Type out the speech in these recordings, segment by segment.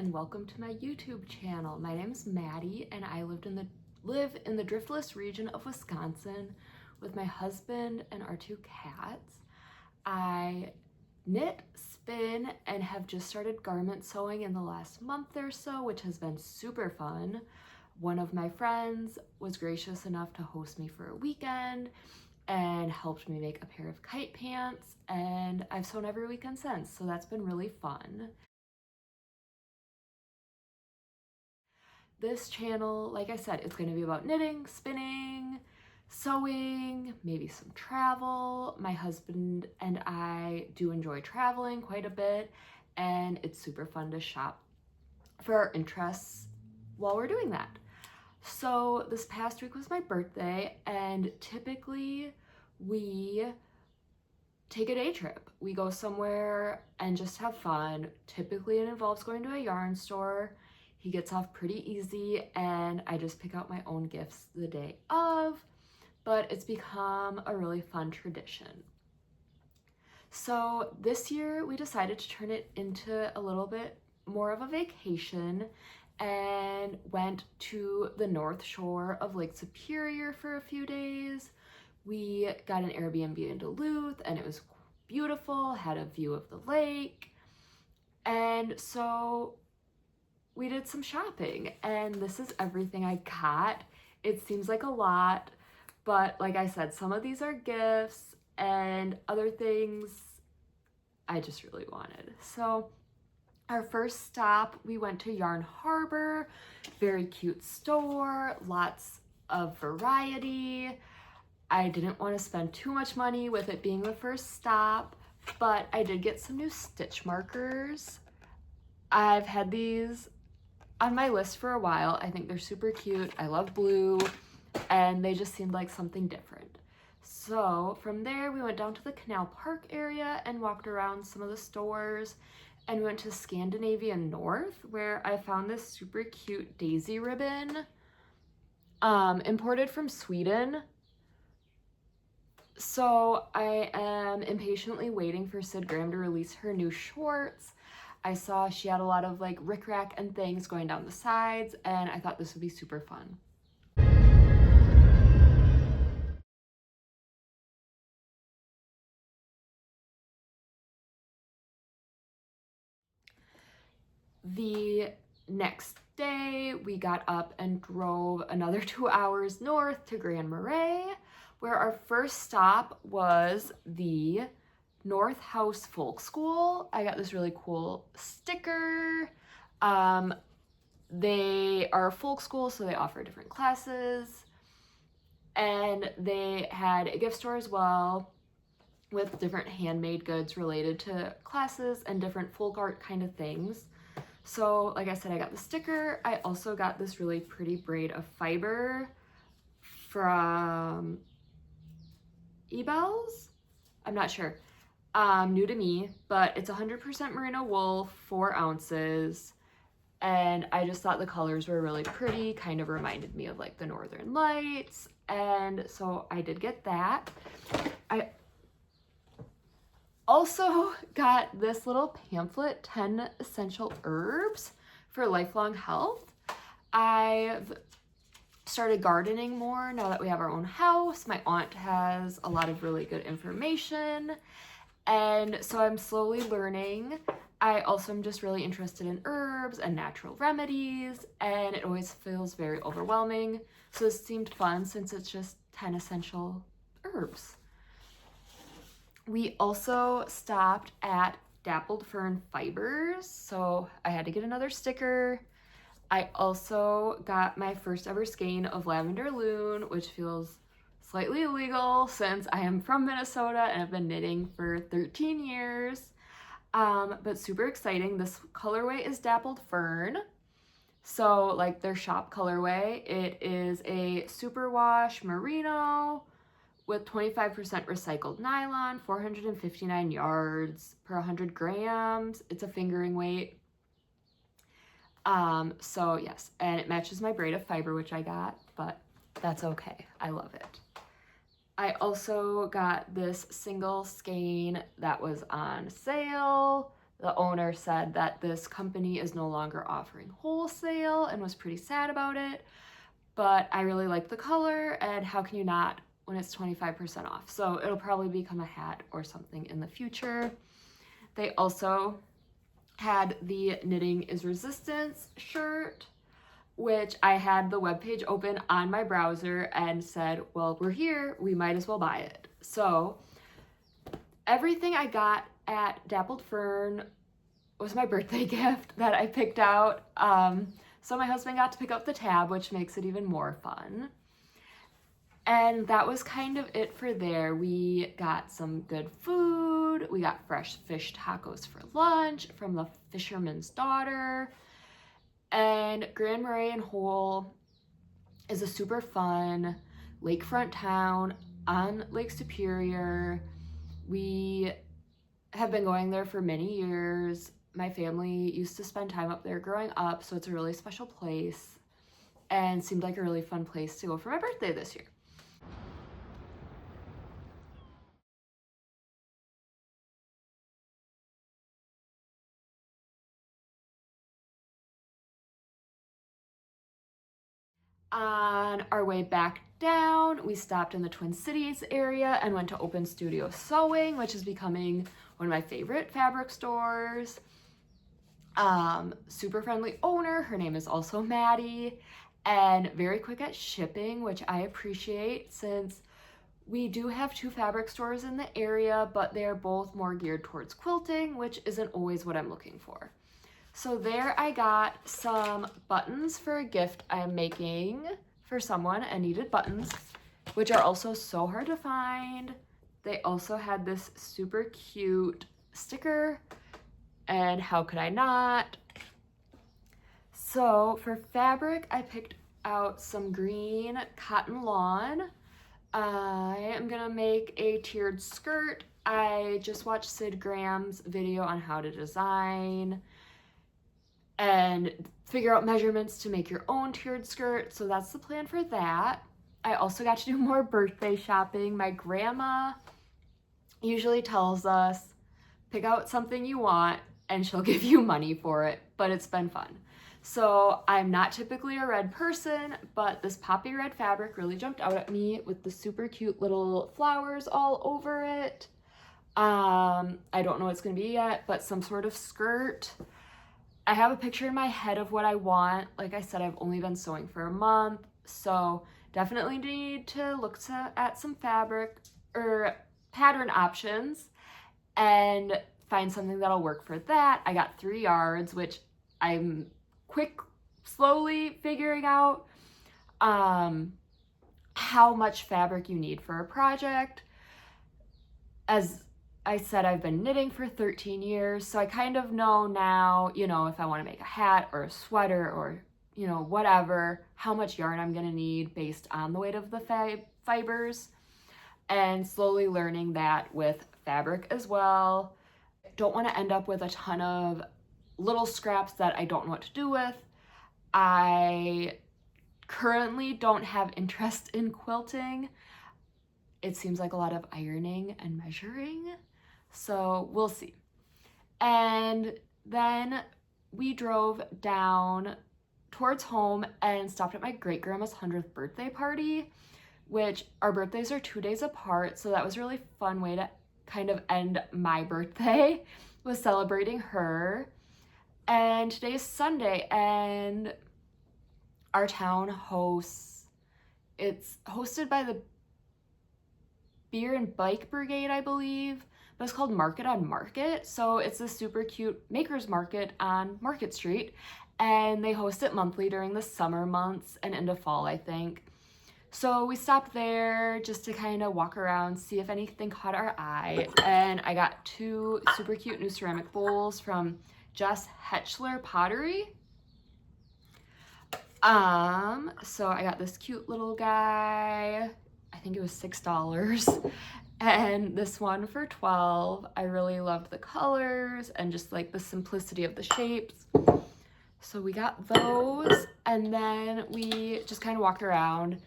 and welcome to my YouTube channel. My name is Maddie and I live in the Driftless region of Wisconsin with my husband and our two cats. I knit, spin, and have just started garment sewing in the last month or so, which has been super fun. One of my friends was gracious enough to host me for a weekend and helped me make a pair of kite pants, and I've sewn every weekend since, so that's been really fun. This channel, like I said, it's going to be about knitting, spinning, sewing, maybe some travel. My husband and I do enjoy traveling quite a bit, and it's super fun to shop for our interests while we're doing that. So this past week was my birthday, and typically we take a day trip. We go somewhere and just have fun. Typically it involves going to a yarn store. He gets off pretty easy and I just pick out my own gifts the day of, but it's become a really fun tradition. So this year we decided to turn it into a little bit more of a vacation and went to the North Shore of Lake Superior for a few days. We got an Airbnb in Duluth and it was beautiful, had a view of the lake. And so we did some shopping and this is everything I got. It seems like a lot, but like I said, some of these are gifts and other things I just really wanted. So our first stop, we went to Yarn Harbor, very cute store, lots of variety. I didn't want to spend too much money with it being the first stop, but I did get some new stitch markers. I've had these on my list for a while. I think they're super cute. I love blue, and they just seemed like something different. So from there, we went down to the Canal Park area and walked around some of the stores, and we went to Scandinavian North, where I found this super cute daisy ribbon, imported from Sweden. So I am impatiently waiting for Sid Graham to release her new shorts. I saw she had a lot of like rickrack and things going down the sides, and I thought this would be super fun. The next day, we got up and drove another 2 hours north to Grand Marais, where our first stop was the North House Folk School. I got this really cool sticker. They are a folk school, so they offer different classes. And they had a gift store as well with different handmade goods related to classes and different folk art kind of things. So like I said, I got the sticker. I also got this really pretty braid of fiber from eBells. I'm not sure. New to me, but it's 100% merino wool, 4 ounces. And I just thought the colors were really pretty, kind of reminded me of like the Northern Lights. And so I did get that. I also got this little pamphlet, 10 Essential Herbs for Lifelong Health. I've started gardening more now that we have our own house. My aunt has a lot of really good information, and so I'm slowly learning. I also am just really interested in herbs and natural remedies, and it always feels very overwhelming. So this seemed fun since it's just 10 essential herbs. We also stopped at Dappled Fern Fibers, so I had to get another sticker. I also got my first ever skein of lavender loon, which feels slightly illegal since I am from Minnesota and have been knitting for 13 years. But super exciting. This colorway is Dappled Fern. So like their shop colorway, it is a superwash merino with 25% recycled nylon, 459 yards per 100 grams. It's a fingering weight. So yes, and it matches my braid of fiber, which I got, but that's okay. I love it. I also got this single skein that was on sale. The owner said that this company is no longer offering wholesale and was pretty sad about it. But I really like the color, and how can you not when it's 25% off? So it'll probably become a hat or something in the future. They also had the Knitting is Resistance shirt, which I had the webpage open on my browser and said, well, we're here, we might as well buy it. So everything I got at Dappled Fern was my birthday gift that I picked out. So my husband got to pick up the tab, which makes it even more fun. And that was kind of it for there. We got some good food. We got fresh fish tacos for lunch from the Fisherman's Daughter. And Grand Marais and Hole is a super fun lakefront town on Lake Superior. We have been going there for many years. My family used to spend time up there growing up, so it's a really special place and seemed like a really fun place to go for my birthday this year. On our way back down, we stopped in the Twin Cities area and went to Open Studio Sewing, which is becoming one of my favorite fabric stores. Super friendly owner, her name is also Maddie, and very quick at shipping, which I appreciate since we do have 2 fabric stores in the area, but they're both more geared towards quilting, which isn't always what I'm looking for. So there I got some buttons for a gift I'm making for someone and needed buttons, which are also so hard to find. They also had this super cute sticker, and how could I not? So for fabric, I picked out some green cotton lawn. I am gonna make a tiered skirt. I just watched Sid Graham's video on how to design and figure out measurements to make your own tiered skirt. So that's the plan for that. I also got to do more birthday shopping. My grandma usually tells us, pick out something you want and she'll give you money for it, but it's been fun. So I'm not typically a red person, but this poppy red fabric really jumped out at me with the super cute little flowers all over it. I don't know what it's gonna be yet, but some sort of skirt. I have a picture in my head of what I want. Like I said, I've only been sewing for a month, so definitely need to look at some fabric or pattern options and find something that'll work for that. I got 3 yards, which I'm slowly figuring out how much fabric you need for a project. As I said, I've been knitting for 13 years, so I kind of know now, you know, if I want to make a hat or a sweater or, you know, whatever, how much yarn I'm going to need based on the weight of the fibers, and slowly learning that with fabric as well. Don't want to end up with a ton of little scraps that I don't know what to do with. I currently don't have interest in quilting. It seems like a lot of ironing and measuring, so we'll see. And then we drove down towards home and stopped at my great grandma's 100th birthday party, which our birthdays are 2 days apart, so that was a really fun way to kind of end my birthday, was celebrating her. And today is Sunday, and our town hosts, it's hosted by the Beer and Bike Brigade, I believe, but it's called Market on Market. So it's a super cute makers market on Market Street, and they host it monthly during the summer months and into fall, I think. So we stopped there just to kind of walk around, see if anything caught our eye, and I got 2 super cute new ceramic bowls from Jess Hetchler Pottery. So I got this cute little guy, I think it was $6, and this one for $12. I really loved the colors and just like the simplicity of the shapes. So we got those, and then we just kind of walked around.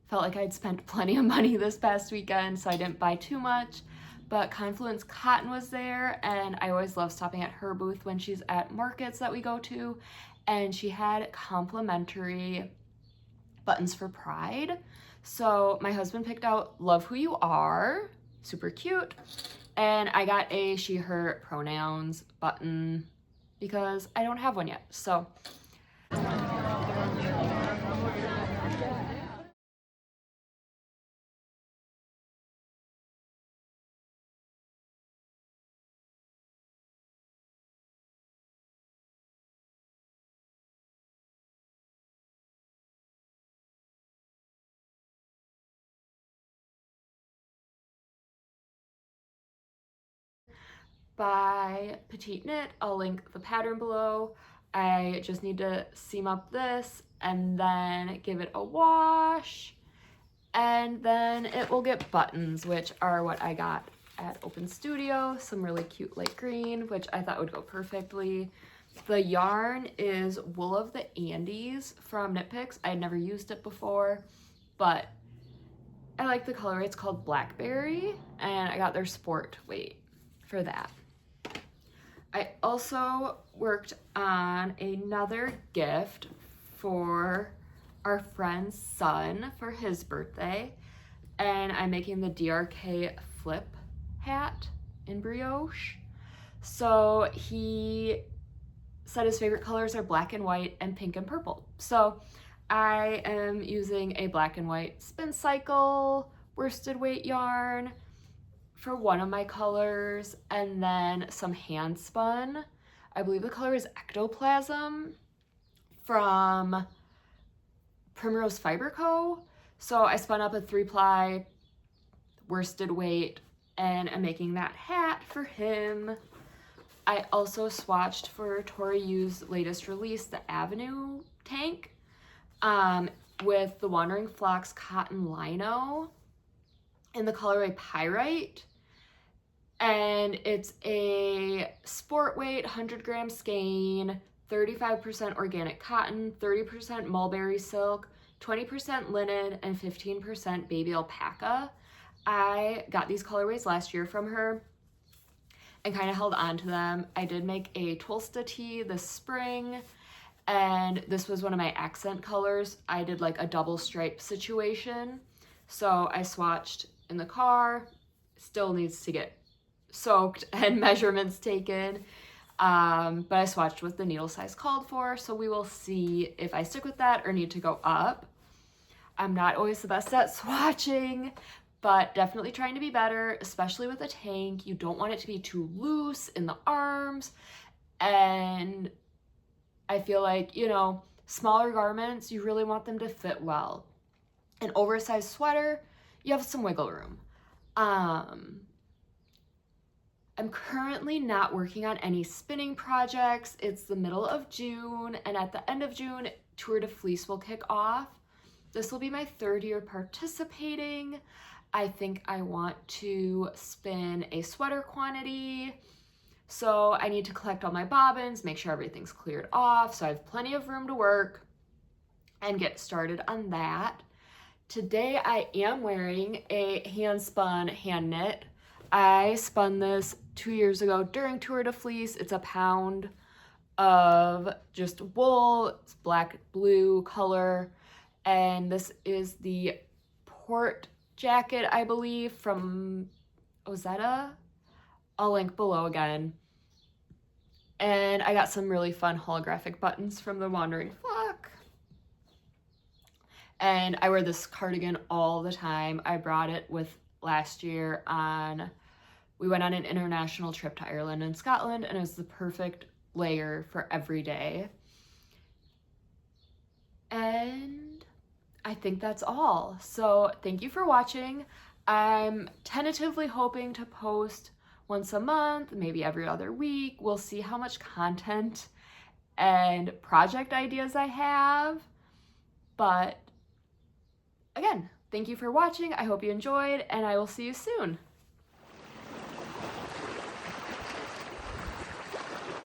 Felt like I'd spent plenty of money this past weekend, so I didn't buy too much, but Confluence Cotton was there, and I always love stopping at her booth when she's at markets that we go to, and she had complimentary buttons for Pride. So my husband picked out Love Who You Are, super cute, and I got a she, her pronouns button because I don't have one yet. So by Petite Knit, I'll link the pattern below. I just need to seam up this and then give it a wash, and then it will get buttons, which are what I got at Open Studio. Some really cute light green, which I thought would go perfectly. The yarn is Wool of the Andes from Knit Picks. I had never used it before, but I like the color. It's called Blackberry, and I got their sport weight for that. I also worked on another gift for our friend's son for his birthday, and I'm making the DRK flip hat in brioche. So he said his favorite colors are black and white and pink and purple. So I am using a black and white spin cycle worsted weight yarn for one of my colors, and then some hand spun. I believe the color is Ectoplasm from Primrose Fiber Co. So I spun up a 3-ply worsted weight and I'm making that hat for him. I also swatched for Tori Yu's latest release, the Avenue tank, with the Wandering Flocks cotton lino in the colorway Pyrite. And it's a sport weight, 100 gram skein, 35% organic cotton, 30% mulberry silk, 20% linen, and 15% baby alpaca. I got these colorways last year from her and kind of held on to them. I did make a Tulsta tee this spring, and this was one of my accent colors. I did like a double stripe situation. So I swatched in the car, still needs to get soaked and measurements taken, but I swatched what the needle size called for, so we will see if I stick with that or need to go up. I'm not always the best at swatching, but definitely trying to be better, especially with a tank. You don't want it to be too loose in the arms, and I feel like, you know, smaller garments, you really want them to fit well. An oversized sweater, you have some wiggle room. I'm currently not working on any spinning projects. It's the middle of June, and at the end of June, Tour de Fleece will kick off. This will be my 3rd year participating. I think I want to spin a sweater quantity. So I need to collect all my bobbins, make sure everything's cleared off, so I have plenty of room to work and get started on that. Today I am wearing a hand spun hand knit. I spun this 2 years ago during Tour de Fleece. It's a pound of just wool, it's black blue color, and this is the port jacket, I believe, from Ozetta. I'll link below again. And I got some really fun holographic buttons from the Wandering Flock. And I wear this cardigan all the time. I brought it with last year we went on an international trip to Ireland and Scotland, and it was the perfect layer for every day. And I think that's all. So thank you for watching. I'm tentatively hoping to post once a month, maybe every other week. We'll see how much content and project ideas I have. But again, thank you for watching. I hope you enjoyed, and I will see you soon.